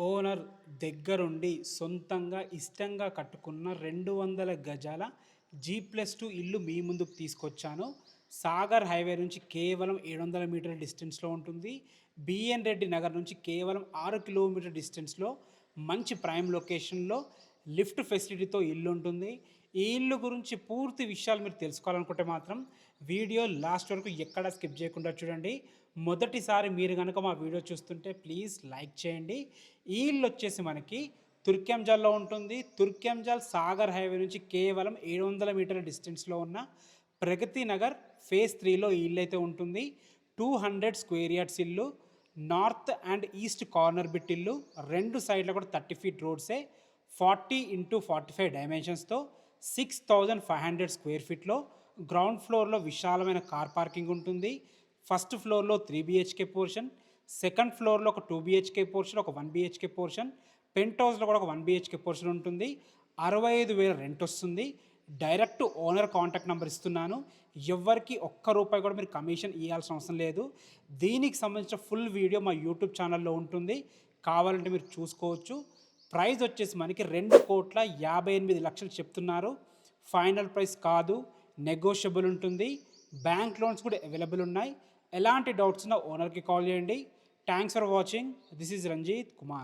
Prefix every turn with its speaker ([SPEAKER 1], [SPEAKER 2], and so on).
[SPEAKER 1] Owner దగ్గరుండి సొంతంగా ఇష్టంగా కట్టుకున్న 200 గజాల G+2 ఇల్లు మీ ముందుకు తీసుకొచ్చాను. సాగర్ హైవే నుంచి కేవలం 700 మీటర్ల డిస్టెన్స్‌లో ఉంటుంది. బిఎన్ రెడ్డి నగర్ నుంచి కేవలం 6 కిలోమీటర్ డిస్టెన్స్‌లో మంచి ప్రైమ్ లొకేషన్‌లో లిఫ్ట్ ఫెసిలిటీతో ఇల్లు ఉంటుంది. ఈ ఇల్లు గురించి పూర్తి విషయాలు మీరు తెలుసుకోవాలనుకుంటే మాత్రం వీడియో లాస్ట్ వరకు ఎక్కడ స్కిప్ చేయకుండా చూడండి. మొదటిసారి మీరు గనుక మా వీడియో చూస్తుంటే ప్లీజ్ లైక్ చేయండి. ఈ ఇల్లు వచ్చేసి మనకి తుర్క్యంజాల్లో ఉంటుంది. తుర్క్యంజాల్ సాగర్ హైవే నుంచి కేవలం 700 మీటర్ల డిస్టెన్స్లో ఉన్న ప్రగతి నగర్ ఫేజ్ 3లో ఈ ఇల్లు అయితే ఉంటుంది. 200 స్క్వేర్ యార్డ్స్ ఇల్లు, north and east corner bit ఇల్లు, రెండు సైడ్లో కూడా 30 ఫీట్ రోడ్సే, 40x45 డైమెన్షన్స్తో 6500 స్క్వేర్ ఫీట్లో గ్రౌండ్ ఫ్లోర్లో విశాలమైన కార్ పార్కింగ్ ఉంటుంది. ఫస్ట్ ఫ్లోర్లో 3 BHK పోర్షన్, సెకండ్ ఫ్లోర్లో ఒక 2 BHK పోర్షన్, ఒక 1 BHK పోర్షన్, పెంట్ హౌస్లో కూడా ఒక 1 BHK పోర్షన్ ఉంటుంది. 65,000 రెంట్ వస్తుంది. డైరెక్ట్ ఓనర్ కాంటాక్ట్ నెంబర్ ఇస్తున్నాను. ఎవరికి ఒక్క రూపాయి కూడా మీరు కమిషన్ ఇవ్వాల్సిన అవసరం లేదు. దీనికి సంబంధించిన ఫుల్ వీడియో మా యూట్యూబ్ ఛానల్లో ఉంటుంది, కావాలంటే మీరు చూసుకోవచ్చు. ప్రైస్ వచ్చేసి మనకి 2,58,00,000 చెప్తున్నారు. ఫైనల్ ప్రైస్ కాదు, నెగోషియబుల్ ఉంటుంది. బ్యాంక్ లోన్స్ కూడా అవైలబుల్ ఉన్నాయి. ఎలాంటి డౌట్స్ ఉన్నా ఓనర్కి కాల్ చేయండి. Thanks for watching. This is Ranjith Kumar.